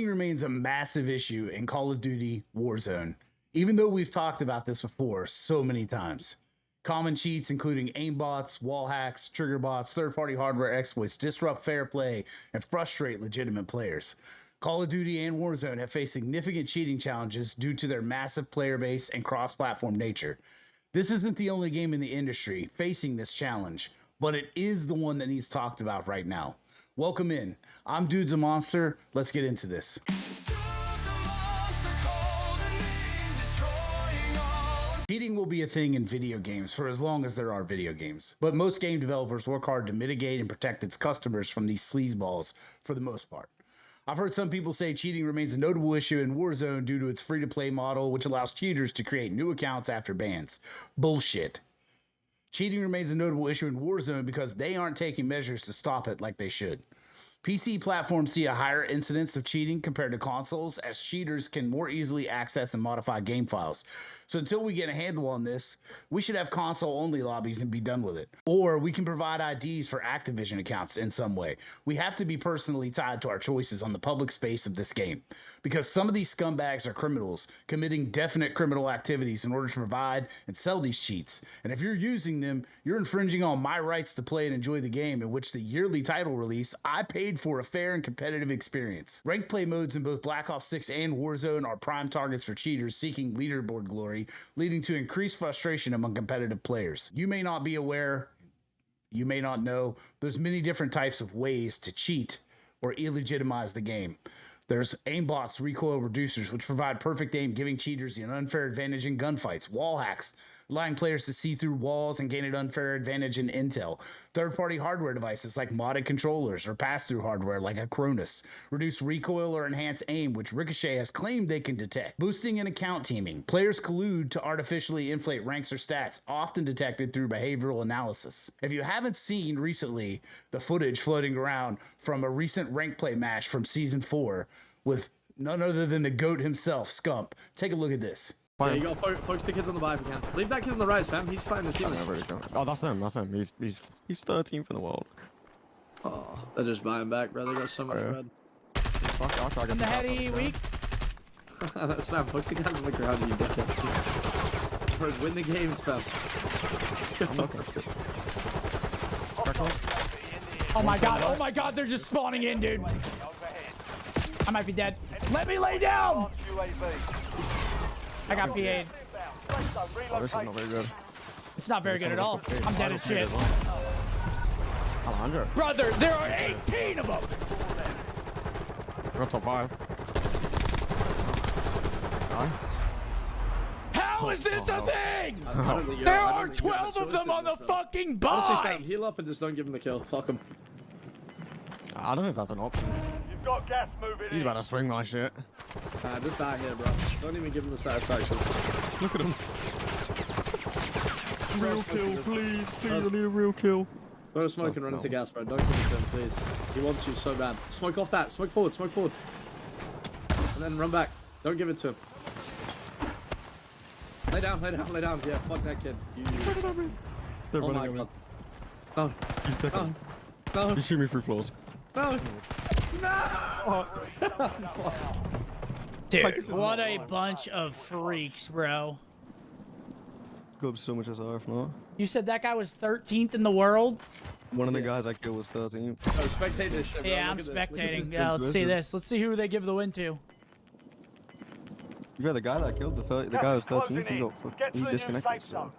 remains a massive issue in Call of Duty Warzone, even though we've talked about this before so many times. Common cheats, including aimbots, wallhacks, trigger bots, third-party hardware exploits, disrupt fair play and frustrate legitimate players. Call of Duty and Warzone have faced significant cheating challenges due to their massive player base and cross-platform nature. This isn't the only game in the industry facing this challenge, but it is the one that needs talked about right now. Welcome in. I'm DudesAmonsteR. Let's get into this. Cheating will be a thing in video games for as long as there are video games, but most game developers work hard to mitigate and protect its customers from these sleazeballs for the most part. I've heard some people say cheating remains a notable issue in Warzone due to its free-to-play model, which allows cheaters to create new accounts after bans. Bullshit. Cheating remains a notable issue in Warzone because they aren't taking measures to stop it like they should. PC platforms see a higher incidence of cheating compared to consoles, as cheaters can more easily access and modify game files. So until we get a handle on this, we should have console-only lobbies and be done with it. Or we can provide IDs for Activision accounts in some way. We have to be personally tied to our choices on the public space of this game, because some of these scumbags are criminals, committing definite criminal activities in order to provide and sell these cheats. And if you're using them, you're infringing on my rights to play and enjoy the game, in which the yearly title release I paid for a fair and competitive experience. Ranked play modes in both Black Ops 6 and Warzone are prime targets for cheaters seeking leaderboard glory, leading to increased frustration among competitive players. You may not be aware, you may not know, there's many different types of ways to cheat or illegitimize the game. There's aimbots, recoil reducers, which provide perfect aim, giving cheaters an unfair advantage in gunfights. Wallhacks, allowing players to see through walls and gain an unfair advantage in intel. Third-party hardware devices like modded controllers or pass-through hardware like a Cronus reduce recoil or enhance aim, which Ricochet has claimed they can detect. Boosting and account teaming. Players collude to artificially inflate ranks or stats, often detected through behavioral analysis. If you haven't seen recently the footage floating around from a recent rank play match from Season 4 with none other than the GOAT himself, Scump, take a look at this. Yeah, you gotta focus the kids on the buy if you can. Leave that kid on the right, fam. He's fighting the team. Oh, that's him. That's him. He's 13th in the world. Oh, they're just buying back, bro. They got so much red. Fuck it, I'll try to get the heady weak. That's fam. Focus the guys on the ground, you dickhead. Bro, win the games, fam. Oh my god, oh my god, they're just spawning in, dude. I might be dead. Let me lay down! I got PA'd. Oh, this is not very good. It's not very good at all. I'm dead as shit. 100. Brother, there are 18 of them! We're on top 5. How is this a thing? There are 12 of them on the fucking Honestly, buy! fam, heal up and just don't give him the kill. Fuck him. I don't know if that's an option. You've got gas moving He's about to swing my shit. Just die here, bro. Don't even give him the satisfaction. Look at him. Real kill, please. Please, I need a real kill. Throw a smoke and run into gas, bro. Don't give it to him, please. He wants you so bad. Smoke off that. Smoke forward. Smoke forward. And then run back. Don't give it to him. Lay down, lay down, lay down. Yeah, fuck that kid. They're Oh my running god. away. No. He's dead. No. He's shooting me through floors. No. No. Dude, what a bunch of freaks, bro. Got up so much SR if not. You said that guy was 13th in the world? One of the guys I killed was 13th. Oh, spectate this shit, bro. Yeah, I'm Look at this. spectating. Yeah, let's see this. Let's see who they give the win to. Yeah, the guy that I killed, the guy was 13th, he disconnected, so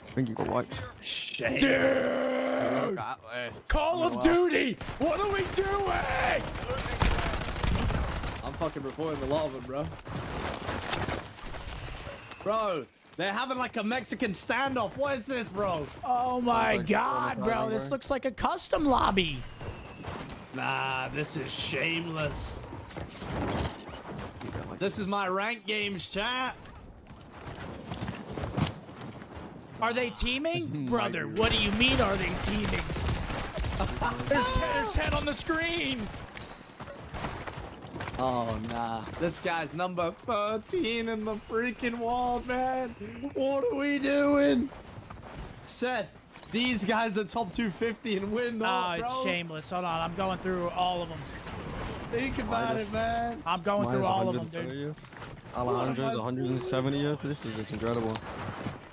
I think he got wiped. Shit. Dude! Call of Duty! What are we doing? I'm fucking reporting a lot of them, bro. Bro, they're having like a Mexican standoff. What is this, bro? Oh my god, bro. This looks like a custom lobby. Nah, this is shameless. This is my rank games, chat. Are they teaming? Brother, what do you mean are they teaming? There's 10 on the screen. Oh, nah. This guy's number 13 in the freaking wall, man. What are we doing? Seth, these guys are top 250 and win, Oh, bro. it's shameless. Hold on, I'm going through all of them. Think about it, man. I'm going through all of them, dude. Alejandro's 170th. This is just incredible.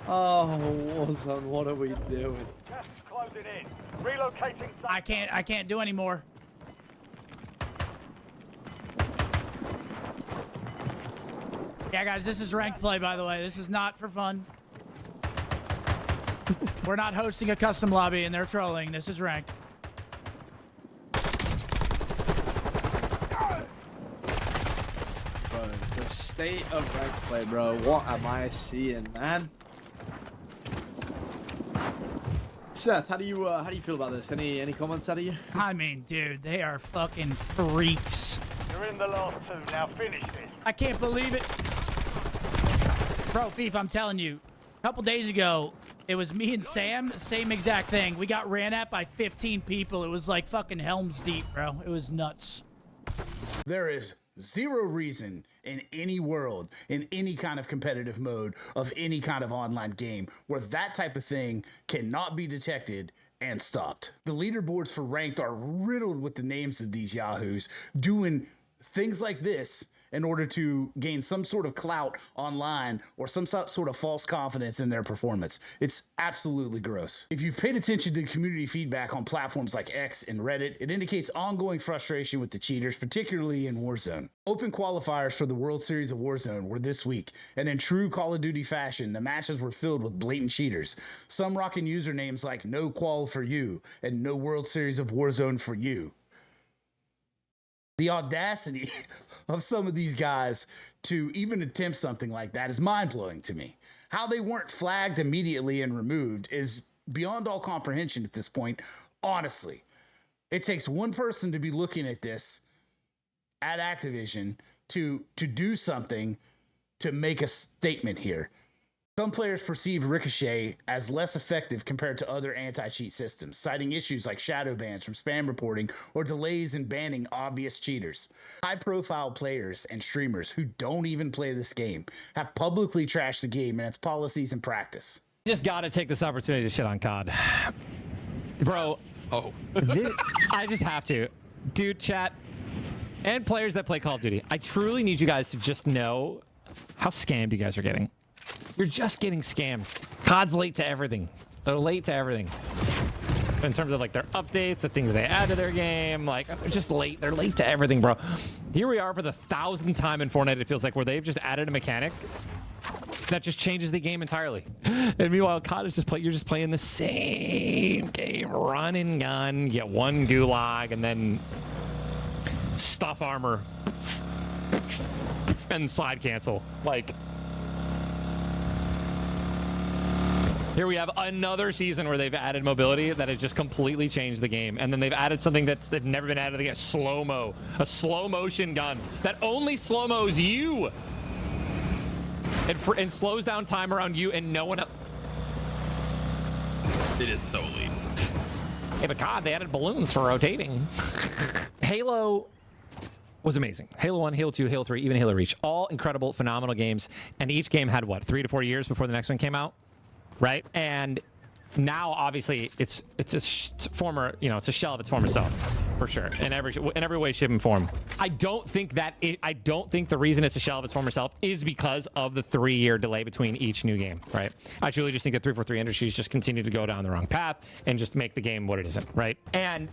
Oh, Warzone, what are we doing? Gas is closing in. Relocating. I can't do anymore. Yeah, guys, this is ranked play, by the way. This is not for fun. We're not hosting a custom lobby and they're trolling. This is ranked. Bro, the state of ranked play, bro. What am I seeing, man? Seth, how do you feel about this? Any comments out of you? I mean, dude, they are fucking freaks. You're in the last two. Now finish this. I can't believe it. Bro, Thief, I'm telling you, a couple days ago, it was me and Sam, same exact thing. We got ran at by 15 people. It was like fucking Helm's Deep, bro. It was nuts. There is zero reason in any world, in any kind of competitive mode of any kind of online game where that type of thing cannot be detected and stopped. The leaderboards for ranked are riddled with the names of these yahoos doing things like this in order to gain some sort of clout online or some sort of false confidence in their performance. It's absolutely gross. If you've paid attention to community feedback on platforms like X and Reddit, it indicates ongoing frustration with the cheaters, particularly in Warzone. Open qualifiers for the World Series of Warzone were this week, and in true Call of Duty fashion, the matches were filled with blatant cheaters. Some rocking usernames like No Qual for You and No World Series of Warzone for You. The audacity of some of these guys to even attempt something like that is mind-blowing to me. How they weren't flagged immediately and removed is beyond all comprehension at this point. Honestly, it takes one person to be looking at this at Activision to do something to make a statement here. Some players perceive Ricochet as less effective compared to other anti-cheat systems, citing issues like shadow bans from spam reporting or delays in banning obvious cheaters. High-profile players and streamers who don't even play this game have publicly trashed the game and its policies and practice. Just gotta take this opportunity to shit on COD. Bro, I just have to. Dude, chat, and players that play Call of Duty, I truly need you guys to just know how scammed you guys are getting. You're just getting scammed. COD's late to everything. They're late to everything. In terms of like their updates, the things they add to their game, like they're just late. They're late to everything, bro. Here we are for the 1,000th time in Fortnite, it feels like, where they've just added a mechanic that just changes the game entirely. And meanwhile, COD is you're just playing the same game. Run and gun, get one gulag, and then stuff armor and slide cancel. Like, here we have another season where they've added mobility that has just completely changed the game. And then they've added something that's never been added again, slow-mo. A slow motion gun that only slow-mos you. And slows down time around you and no one else. It is so elite. Hey, but God, they added balloons for rotating. Halo was amazing. Halo 1, Halo 2, Halo 3, even Halo Reach. All incredible, phenomenal games. And each game had, what, 3 to 4 years before the next one came out? Right? And now, obviously, it's a former, it's a shell of its former self, for sure, in every way, shape, and form. I don't think the reason it's a shell of its former self is because of the 3-year delay between each new game, right? I truly just think that 343 Industries just continue to go down the wrong path and just make the game what it isn't, right? And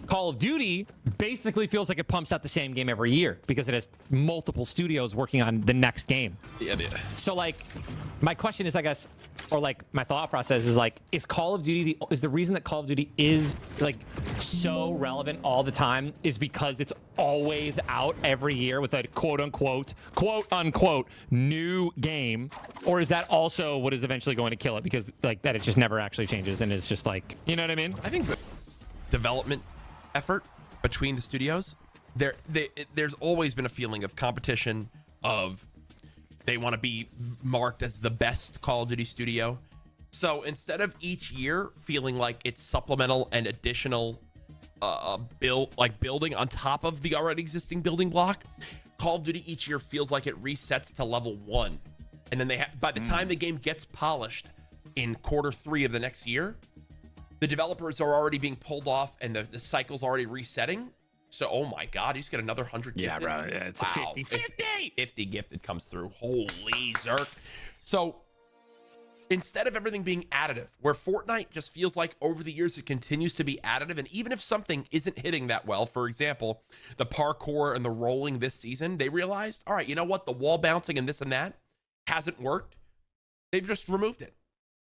Call of Duty basically feels like it pumps out the same game every year because it has multiple studios working on the next game. Yeah. So, like, my question is, I guess, or like my thought process is like, is Call of Duty is the reason that Call of Duty is like so relevant all the time is because it's always out every year with a quote unquote new game, or is that also what is eventually going to kill it because like that it just never actually changes and it's just like, you know what I mean? I think the development effort between the studios, there's always been a feeling of competition, of they want to be marked as the best Call of Duty studio. So instead of each year feeling like it's supplemental and additional building on top of the already existing building block, Call of Duty each year feels like it resets to level 1, and then by the time the game gets polished in Q3 of the next year, the developers are already being pulled off and the cycle's already resetting, So, oh my God, you just get another 100 gifted. Yeah, bro. Yeah, it's a 50. 50 gifted comes through. Holy Zerk. So instead of everything being additive, where Fortnite just feels like over the years it continues to be additive, and even if something isn't hitting that well, for example, the parkour and the rolling this season, they realized, all right, you know what? The wall bouncing and this and that hasn't worked. They've just removed it.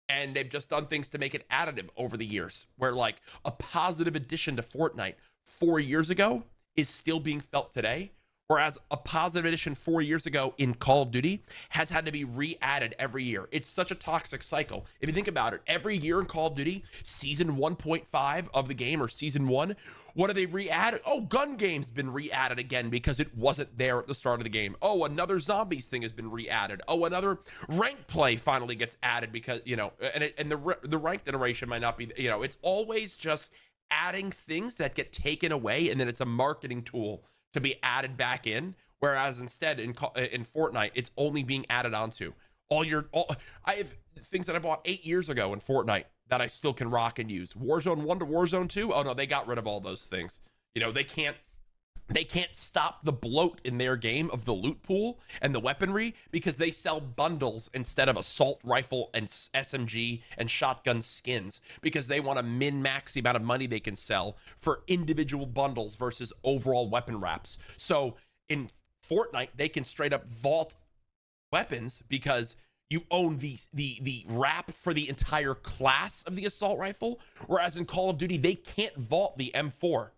And they've just done things to make it additive over the years, where like a positive addition to Fortnite 4 years ago is still being felt today. Whereas a positive addition 4 years ago in Call of Duty has had to be re-added every year. It's such a toxic cycle. If you think about it, every year in Call of Duty, season 1.5 of the game, or season 1, what do they re-add? Oh, gun game's been re-added again because it wasn't there at the start of the game. Oh, another zombies thing has been re-added. Oh, another ranked play finally gets added because, you know, and the ranked iteration might not be, you know, it's always just adding things that get taken away, and then it's a marketing tool to be added back in, whereas instead in Fortnite it's only being added onto. I have things that I bought 8 years ago in Fortnite that I still can rock and use. Warzone 1 to Warzone 2, oh no, they got rid of all those things. You know, they can't stop the bloat in their game of the loot pool and the weaponry because they sell bundles instead of assault rifle and SMG and shotgun skins, because they want to min-max the amount of money they can sell for individual bundles versus overall weapon wraps. So in Fortnite, they can straight up vault weapons because you own the wrap for the entire class of the assault rifle, whereas in Call of Duty, they can't vault the M4.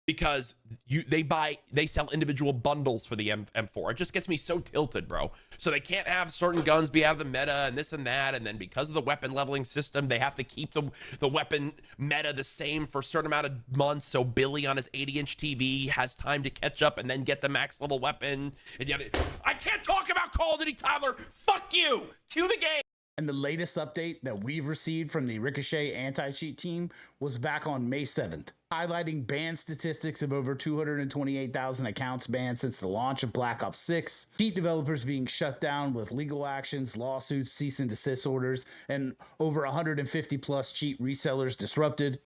Because they sell individual bundles for the M4. It just gets me so tilted, bro. So they can't have certain guns be out of the meta and this and that, and then because of the weapon leveling system, they have to keep the weapon meta the same for a certain amount of months. So Billy on his 80-inch TV has time to catch up and then get the max level weapon. And yet, I can't talk about Call of Duty, Tyler. Fuck you. Cue the game. And the latest update that we've received from the Ricochet anti-cheat team was back on May 7th, highlighting ban statistics of over 228,000 accounts banned since the launch of Black Ops 6, cheat developers being shut down with legal actions, lawsuits, cease and desist orders, and over 150 plus cheat resellers disrupted.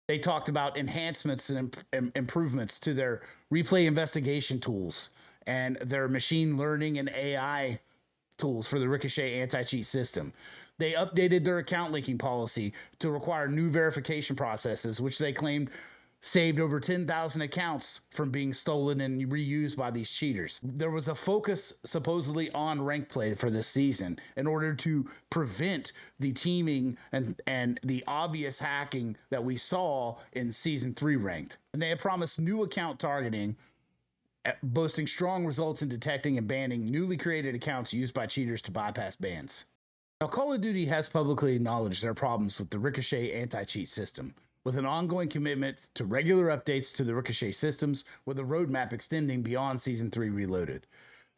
They talked about enhancements and improvements to their replay investigation tools and their machine learning and AI tools for the Ricochet anti-cheat system. They updated their account linking policy to require new verification processes, which they claimed saved over 10,000 accounts from being stolen and reused by these cheaters. There was a focus supposedly on rank play for this season in order to prevent the teaming and the obvious hacking that we saw in Season 3 ranked. And they had promised new account targeting, boasting strong results in detecting and banning newly created accounts used by cheaters to bypass bans. Now, Call of Duty has publicly acknowledged their problems with the Ricochet anti-cheat system, with an ongoing commitment to regular updates to the Ricochet systems, with a roadmap extending beyond Season 3 Reloaded.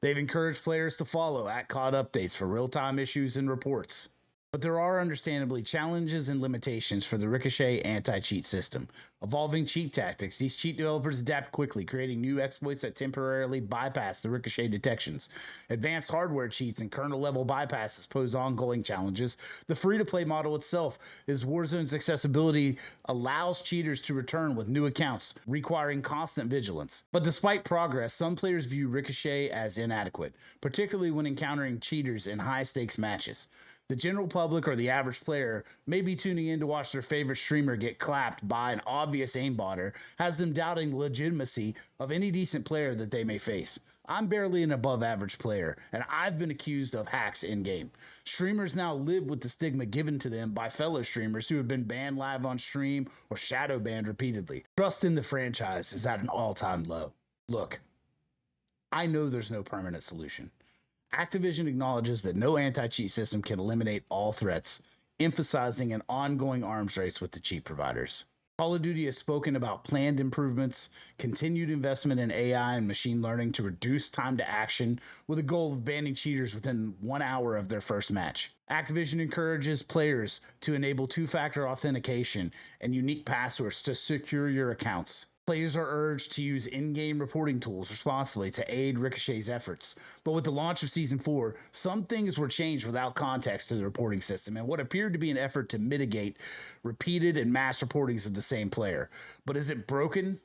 They've encouraged players to follow @COD updates for real-time issues and reports. But there are understandably challenges and limitations for the Ricochet anti-cheat system. Evolving cheat tactics, these cheat developers adapt quickly, creating new exploits that temporarily bypass the Ricochet detections. Advanced hardware cheats and kernel-level bypasses pose ongoing challenges. The free-to-play model itself is Warzone's accessibility allows cheaters to return with new accounts, requiring constant vigilance. But despite progress, some players view Ricochet as inadequate, particularly when encountering cheaters in high-stakes matches. The general public or the average player may be tuning in to watch their favorite streamer get clapped by an obvious aimbotter, has them doubting the legitimacy of any decent player that they may face. I'm barely an above average player, and I've been accused of hacks in-game. Streamers now live with the stigma given to them by fellow streamers who have been banned live on stream or shadow banned repeatedly. Trust in the franchise is at an all-time low. Look, I know there's no permanent solution. Activision acknowledges that no anti-cheat system can eliminate all threats, emphasizing an ongoing arms race with the cheat providers. Call of Duty has spoken about planned improvements, continued investment in AI and machine learning to reduce time to action, with a goal of banning cheaters within 1 hour of their first match. Activision encourages players to enable two-factor authentication and unique passwords to secure your accounts. Players are urged to use in-game reporting tools responsibly to aid Ricochet's efforts. But with the launch of Season 4, some things were changed without context to the reporting system, and what appeared to be an effort to mitigate repeated and mass reportings of the same player. But is it broken?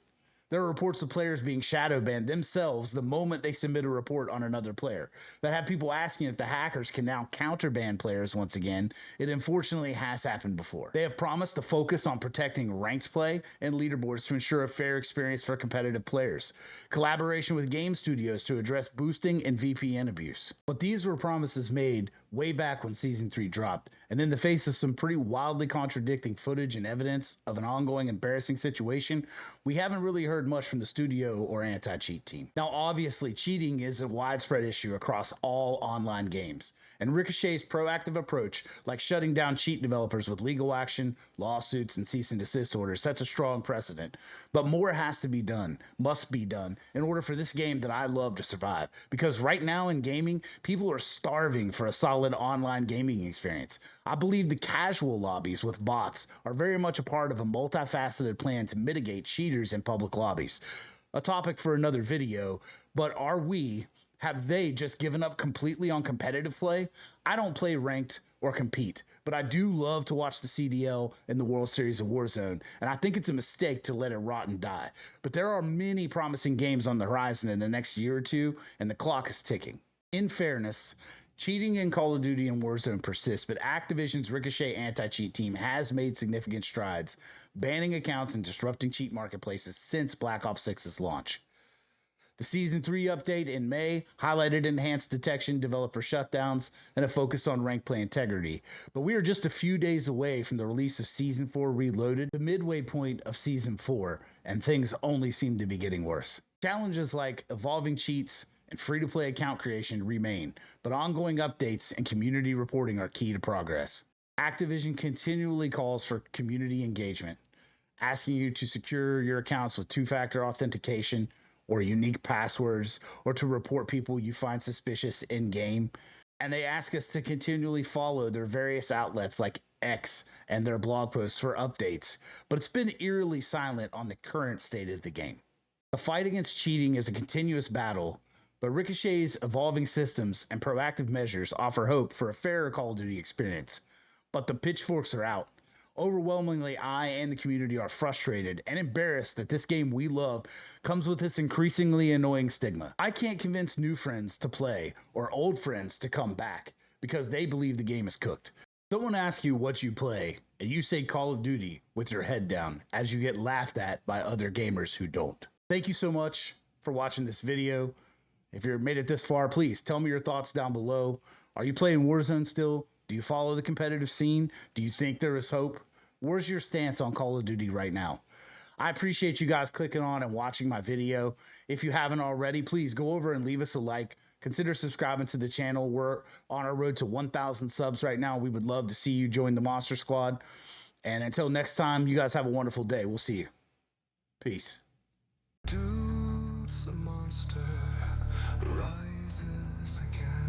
There are reports of players being shadow banned themselves the moment they submit a report on another player that have people asking if the hackers can now counterban players once again. It unfortunately has happened before. They have promised to focus on protecting ranked play and leaderboards to ensure a fair experience for competitive players. Collaboration with game studios to address boosting and VPN abuse. But these were promises made way back when Season 3 dropped, and in the face of some pretty wildly contradicting footage and evidence of an ongoing embarrassing situation, we haven't really heard much from the studio or anti-cheat team. Now, obviously, cheating is a widespread issue across all online games, and Ricochet's proactive approach, like shutting down cheat developers with legal action, lawsuits, and cease and desist orders, sets a strong precedent. But more has to be done, must be done, in order for this game that I love to survive. Because right now in gaming, people are starving for a solid online gaming experience. I believe the casual lobbies with bots are very much a part of a multifaceted plan to mitigate cheaters in public lobbies. A topic for another video, but have they just given up completely on competitive play? I don't play ranked or compete, but I do love to watch the CDL in the World Series of Warzone, and I think it's a mistake to let it rot and die. But there are many promising games on the horizon in the next year or two, and the clock is ticking. In fairness, cheating in Call of Duty and Warzone persists, but Activision's Ricochet anti-cheat team has made significant strides, banning accounts and disrupting cheat marketplaces since Black Ops 6's launch. The Season 3 update in May highlighted enhanced detection, developer shutdowns, and a focus on rank play integrity. But we are just a few days away from the release of Season 4 Reloaded, the midway point of Season 4, and things only seem to be getting worse. Challenges like evolving cheats and free-to-play account creation remain, but ongoing updates and community reporting are key to progress. Activision continually calls for community engagement, asking you to secure your accounts with two-factor authentication or unique passwords, or to report people you find suspicious in-game. And they ask us to continually follow their various outlets like X and their blog posts for updates, but it's been eerily silent on the current state of the game. The fight against cheating is a continuous battle, but Ricochet's evolving systems and proactive measures offer hope for a fairer Call of Duty experience. But the pitchforks are out. Overwhelmingly, I and the community are frustrated and embarrassed that this game we love comes with this increasingly annoying stigma. I can't convince new friends to play or old friends to come back because they believe the game is cooked. Someone asks you what you play, and you say Call of Duty with your head down as you get laughed at by other gamers who don't. Thank you so much for watching this video. If you've made it this far, please tell me your thoughts down below. Are you playing Warzone still? Do you follow the competitive scene? Do you think there is hope? Where's your stance on Call of Duty right now? I appreciate you guys clicking on and watching my video. If you haven't already, please go over and leave us a like. Consider subscribing to the channel. We're on our road to 1,000 subs right now. We would love to see you join the Monster Squad. And until next time, you guys have a wonderful day. We'll see you. Peace. DudesAmonsteR rises again.